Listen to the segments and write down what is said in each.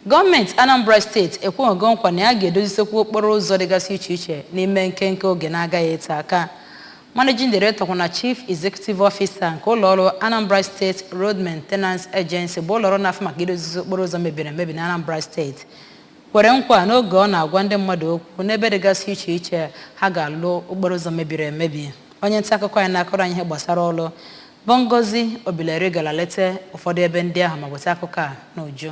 Gọọmenti Anambra steeti ekwughị nkwa na ya ga-edozisekwu okporo ụzọ dịgasị iche iche n'ime nkenke oge na-agaghị ete aka. Managing Director na Chief Executive Officer nke ụlọọrụ Anambra State Road Maintenance Agency bụ ụlọọrụ na-afụ maka idozi okporo ụzọ mebiri emebi na Anambra steeti kwere nkwa n'oge ọ na-agwa ndị mmadụ okwu n'ebe dịgasị iche iche ha ga-alụ okporo ụzọ mebiri emebi. Onye nta akụkọ anyị na-akọrọ anyị ihe gbasara ọrụ bụ Ngozi Obileri gara leta ụfọdụ ebe ndị ahụ ma weta akụkọ a n'uju.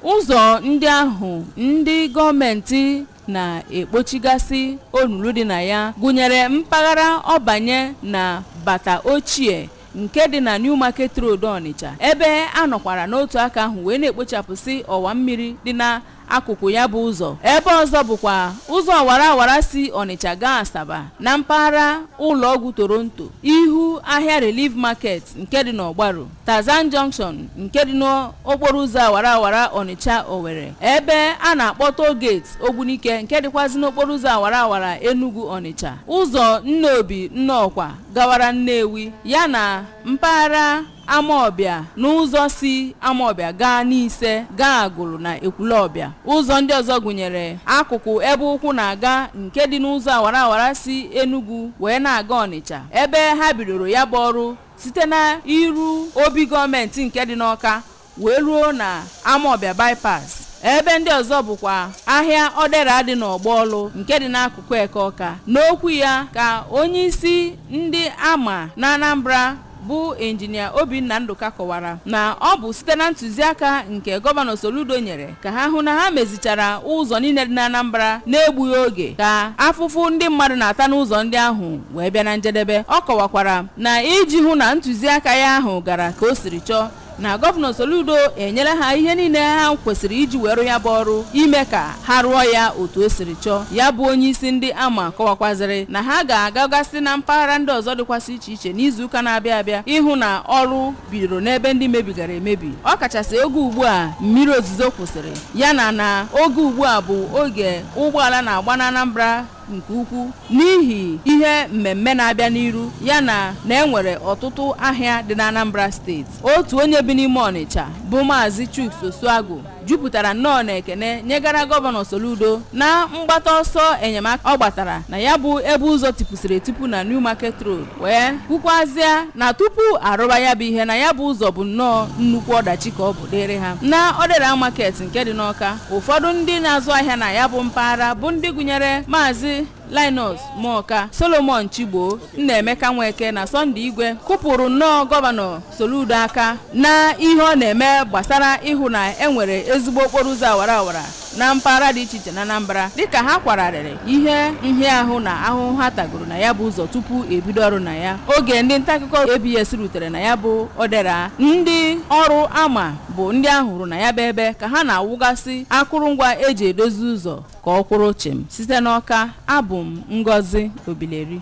Ụzọ ndị ahụ ndị gọọmenti na-ekpochigasị onuru dị na ya gụnyere mpaghara ọbanye na bata ochie nke dị na New Market Road Onitsha, ebe a nọkwara n'otu aka ahụ wee na-ekpochapụsị ọwa mmiri dị na akụkụ ya bụ ụzọ. Ebe ọzọ bụkwa ụzọ awara awara si Onitsha gaa Asaba na mpaghara ụlọọgwụ Toronto, ihu ahịa Relief Market nke dị n'Ọgbaru, Tazan Junction nke dị n'okporo ụzọ awara awara Onitsha Owerri, ebe a na-akpọ Toll Gate Ogbunike nke dịkwazị n'okporo ụzọ awara awara Enugu Onitsha, ụzọ Nnobi Nnọkwa gawara Nnewi, ya na mpaghara Amawbia n'ụzọ si Amawbia gaa n'Ise gaa Agụrụ na Ekwulọbịa. Ụzọ ndị ọzọ gụnyere akụkụ ebe ụkwụ na-aga nke dị n'ụzọ awara awara si Enugu wee na-aga Onitsha, ebe ha bidoro ya bụ ọrụ site na iru obi gọọmenti nke dị n'Ọka wee ruo na Amawbia bypass. Ebe ndị ọzọ bụkwa ahịa Odera dị n'Ọgbọọlụ nke dị n'akụkụ Eke Ọka. N'okwu ya ka onye isi ndị ARMA na Anambra bụ injinia Obinna Ndụka kọwara na ọ bụ site na ntụziaka nke gọvanọ Soludo nyere ka ha hụ na ha mezichara ụzọ niile dị na Anambra na-egbughị oge ka afụfụ ndị mmadụ na-ata n'ụzọ ndị ahụ wee bịa na njedebe. Ọ kọwakwara na iji hụ na ntụziaka ya ahụ gara ka o siri chọọ, na gọvanọ Soludo enyere ha ihe niile ha kwesịrị iji were ya bụ ọrụ ime ka ha rụọ ya otu o siri chọọ. Ya bụ onye isi ndị ARMA kọwakwazịrị na ha ga-agagasị na mpaghara ndị ọzọ dịkwasị iche iche n'izuụka na-abịa abịa ịhụ na ọrụ bidoro n'ebe ndị mebigara emebi, ọ kachasị oge ugbu a mmiri ozuzo kwụsịrị, ya na oge ugbu a bụ oge ụgbọala na-agba na Anambra nke ukwu n'ihi ihe mmemme na-abịa n'iru, ya na enwere ọtụtụ ahịa dị na Anambra steeti. Otu onye bi n'ime Onitsha bụ Maazị Chuks Osuagwu jupụtara nnọọ na ekene nyegara gọvanọ Soludo na mgbata ọsọ enyemaka ọ gbatara na ya bụ ebe ụzọ tipụsịrị etipu na New Market Road, wee kwukwazịa na tupu arụba ya bụ ihe na ya bụ ụzọ bụ nnọọ nnukwu ọdachi ka ọ bụ dịrị ha. Na Odera Market nke dị n'Ọka, ụfọdụ ndị na-azụ ahịa na ya bụ mpaghara bụ ndị gụnyere Maazị Linus Moka, Solomon Chigbo, Nnaemeka Nweke na Sunday Igwe kụpụrụ nnọọ gọvanọ Soludo aka na ihe ọ na-eme gbasara ịhụ na enwere ezigbo okporo ụzọ awara awara na mpaghara dị iche iche na Anambra, dịka ha kwararịrị ihe nhịahụ na ahụhụ ha tagoro na ya bụ ụzọ tupu ebido ọrụ na ya. Oge ndị nta akụkọ ABS rutere na ya bụ Odera, ndị ọrụ ARMA bụ ndị ahụ hụrụ na ya bụ ebe ka ha na-awụgasị akụrụngwa eji edozi ụzọ ka ọ kwụrụ chịm. Site n'Ọka, abụ m Ngozi Obileri.